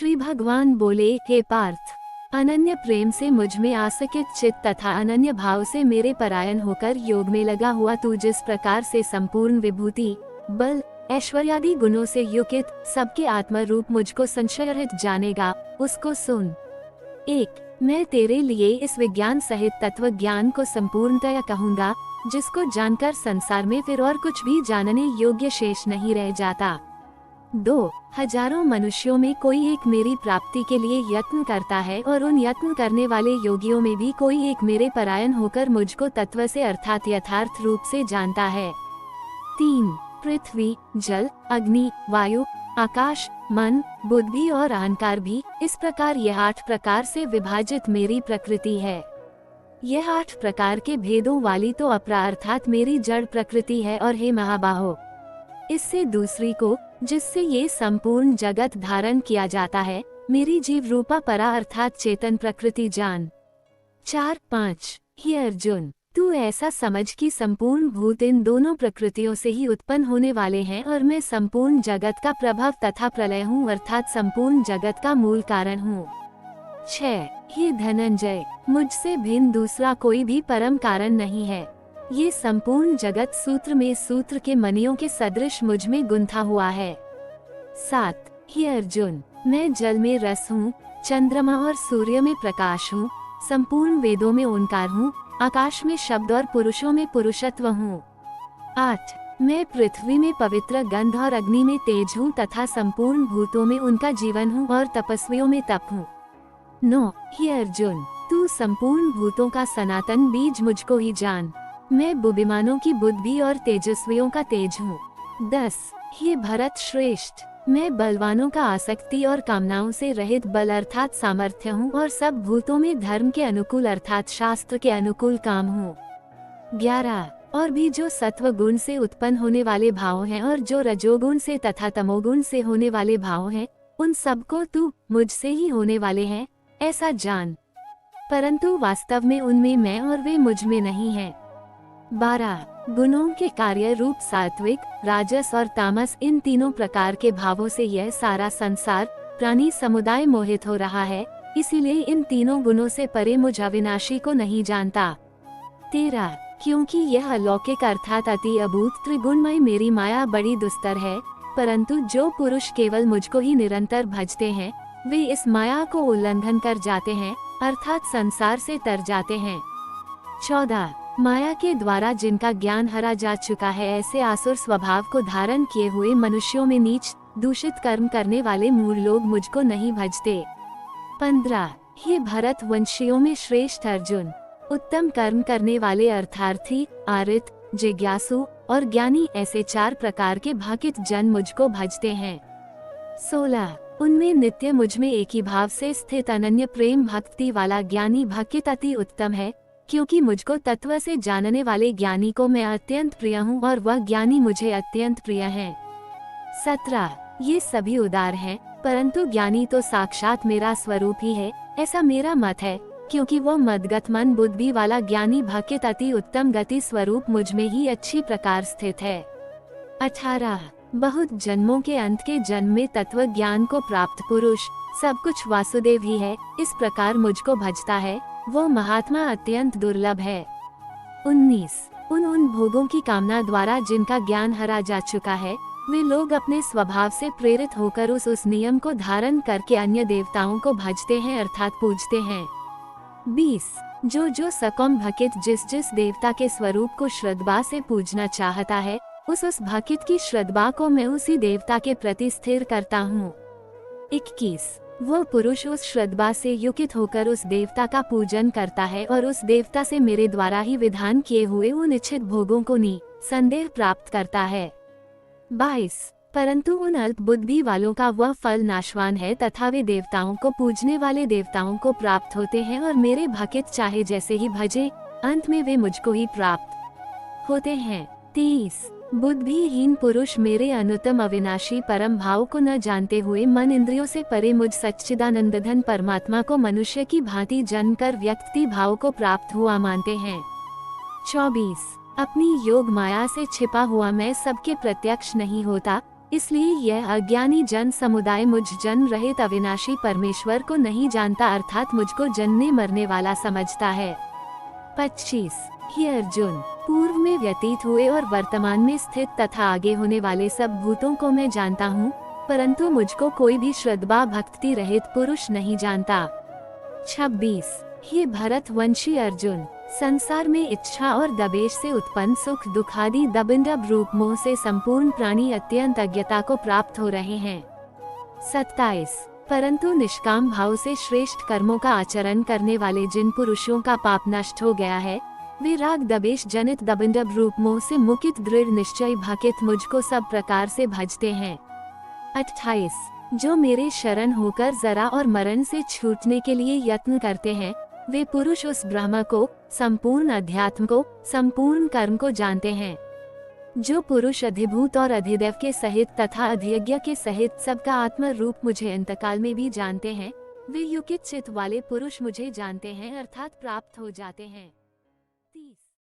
श्री भगवान बोले, हे पार्थ, अनन्य प्रेम से मुझ में आसक्त चित्त तथा अनन्य भाव से मेरे परायण होकर योग में लगा हुआ तू जिस प्रकार से संपूर्ण विभूति, बल, ऐश्वर्यादि गुणों से युक्त सबके आत्मा रूप मुझको संशयरहित जानेगा, उसको सुन। 1. मैं तेरे लिए इस विज्ञान सहित तत्व ज्ञान को संपूर्णतया कहूँगा, जिसको जानकर संसार में फिर और कुछ भी जानने योग्य शेष नहीं रह जाता। 2. हजारों मनुष्यों में कोई एक मेरी प्राप्ति के लिए यत्न करता है और उन यत्न करने वाले योगियों में भी कोई एक मेरे परायण होकर मुझको तत्व से अर्थात यथार्थ रूप से जानता है। 3. पृथ्वी, जल, अग्नि, वायु, आकाश, मन, बुद्धि और अहंकार भी इस प्रकार यह 8 प्रकार से विभाजित मेरी प्रकृति है। यह 8 प्रकार के भेदों वाली तो अपरा अर्थात मेरी जड़ प्रकृति है। और हे महाबाहो, इससे दूसरी को, जिससे ये संपूर्ण जगत धारण किया जाता है, मेरी जीव रूपा परा अर्थात चेतन प्रकृति जान। 4-5 हे अर्जुन, तू ऐसा समझ कि संपूर्ण भूत इन दोनों प्रकृतियों से ही उत्पन्न होने वाले हैं और मैं संपूर्ण जगत का प्रभाव तथा प्रलय हूँ अर्थात संपूर्ण जगत का मूल कारण हूँ। 6 हे धनंजय, मुझसे भिन्न दूसरा कोई भी परम कारण नहीं है। ये संपूर्ण जगत सूत्र में सूत्र के मणियों के सदृश मुझ में गुंथा हुआ है। 7 हे अर्जुन, मैं जल में रस हूँ, चंद्रमा और सूर्य में प्रकाश हूँ, संपूर्ण वेदों में ओंकार हूँ, आकाश में शब्द और पुरुषों में पुरुषत्व हूँ। 8 मैं पृथ्वी में पवित्र गंध और अग्नि में तेज हूँ तथा संपूर्ण भूतों में उनका जीवन हूँ और तपस्वियों में तप हूँ। 9 हे अर्जुन, तू संपूर्ण भूतों का सनातन बीज मुझको ही जान। मैं बुद्धिमानों की बुद्धि और तेजस्वियों का तेज हूँ। 10 हे भरत श्रेष्ठ, मैं बलवानों का आसक्ति और कामनाओं से रहित बल अर्थात सामर्थ्य हूँ और सब भूतों में धर्म के अनुकूल अर्थात शास्त्र के अनुकूल काम हूँ। 11 और भी जो सत्व गुण से उत्पन्न होने वाले भाव हैं और जो रजोगुण से तथा तमोगुण से होने वाले भाव हैं, उन सबको तू मुझसे ही होने वाले हैं ऐसा जान, परंतु वास्तव में उनमें मैं और वे मुझ में नहीं हैं। 12 गुणों के कार्य रूप सात्विक, राजस और तामस इन तीनों प्रकार के भावों से यह सारा संसार प्राणी समुदाय मोहित हो रहा है, इसीलिए इन तीनों गुणों से परे मुझ अविनाशी को नहीं जानता। 13 क्योंकि यह अलौकिक अर्थात अति अभूत त्रिगुणमय मेरी माया बड़ी दुस्तर है, परंतु जो पुरुष केवल मुझको ही निरंतर भजते हैं, वे इस माया को उल्लंघन कर जाते हैं अर्थात संसार से तर जाते हैं। 14 माया के द्वारा जिनका ज्ञान हरा जा चुका है, ऐसे आसुर स्वभाव को धारण किए हुए मनुष्यों में नीच दूषित कर्म करने वाले मूढ़ लोग मुझको नहीं भजते। 15 हे भरत वंशियों में श्रेष्ठ अर्जुन, उत्तम कर्म करने वाले अर्थार्थी, आरित, जिज्ञासु और ज्ञानी ऐसे 4 प्रकार के भाकित जन मुझको भजते हैं। 16 उनमें नित्य मुझ में एक ही भाव से स्थित अनन्य प्रेम भक्ति वाला ज्ञानी भाकित अति उत्तम है, क्योंकि मुझको तत्व से जानने वाले ज्ञानी को मैं अत्यंत प्रिय हूँ और वह ज्ञानी मुझे अत्यंत प्रिय है। 17 ये सभी उदार हैं, परंतु ज्ञानी तो साक्षात मेरा स्वरूप ही है, ऐसा मेरा मत है, क्योंकि वो मदगत मन बुद्धि वाला ज्ञानी भाकित अति उत्तम गति स्वरूप मुझ में ही अच्छी प्रकार स्थित है। 18 बहुत जन्मों के अंत के जन्म में तत्व ज्ञान को प्राप्त पुरुष सब कुछ वासुदेव ही है, इस प्रकार मुझको भजता है, वो महात्मा अत्यंत दुर्लभ है। 19 उन भोगों की कामना द्वारा जिनका ज्ञान हरा जा चुका है, वे लोग अपने स्वभाव से प्रेरित होकर उस नियम को धारण करके अन्य देवताओं को भजते हैं अर्थात पूजते हैं। 20 जो सकम भकित जिस देवता के स्वरूप को श्रद्धा से पूजना चाहता है, उस भकित की श्रद्धा को मैं उसी देवता के प्रति स्थिर करता हूँ। 21 वो पुरुष उस श्रद्धा से युक्त होकर उस देवता का पूजन करता है और उस देवता से मेरे द्वारा ही विधान किए हुए उन इच्छित भोगों को संदेह प्राप्त करता है। 22 परंतु उन अल्प बुद्धि वालों का वह फल नाशवान है तथा वे देवताओं को पूजने वाले देवताओं को प्राप्त होते हैं और मेरे भकित चाहे जैसे ही भजे, अंत में वे मुझको ही प्राप्त होते हैं। 23 बुद्धिहीन पुरुष मेरे अनुत्तम अविनाशी परम भाव को न जानते हुए मन इंद्रियों से परे मुझ सच्चिदानंदघन परमात्मा को मनुष्य की भांति जनकर व्यक्ति भाव को प्राप्त हुआ मानते हैं। 24 अपनी योग माया से छिपा हुआ मैं सबके प्रत्यक्ष नहीं होता, इसलिए यह अज्ञानी जन समुदाय मुझ जन्म रहित अविनाशी परमेश्वर को नहीं जानता, अर्थात मुझको जन्मने मरने वाला समझता है। 25। हे अर्जुन, पूर्व में व्यतीत हुए और वर्तमान में स्थित तथा आगे होने वाले सब भूतों को मैं जानता हूँ, परंतु मुझको कोई भी श्रद्धा भक्ति रहित पुरुष नहीं जानता। 26। हे भरतवंशी अर्जुन, संसार में इच्छा और दबेश से उत्पन्न सुख दुख आदि दबिंदब रूप मोह से संपूर्ण प्राणी अत्यंत अज्ञता को प्राप्त हो रहे हैं। 27। परंतु निष्काम भाव से श्रेष्ठ कर्मों का आचरण करने वाले जिन पुरुषों का पाप नष्ट हो गया है, वे राग दबेश जनित दबिंदब रूप मोह से मुकित दृढ़ निश्चय भाकित मुझको सब प्रकार से भजते हैं। 28। जो मेरे शरण होकर जरा और मरण से छूटने के लिए यत्न करते हैं, वे पुरुष उस ब्रह्म को, संपूर्ण अध्यात्म को, संपूर्ण कर्म को जानते हैं। जो पुरुष अधिभूत और अधिदैव के सहित तथा अधियज्ञ के सहित सबका आत्म रूप मुझे अंतकाल में भी जानते हैं, वे युकित चित्त वाले पुरुष मुझे जानते हैं, अर्थात प्राप्त हो जाते हैं। 30।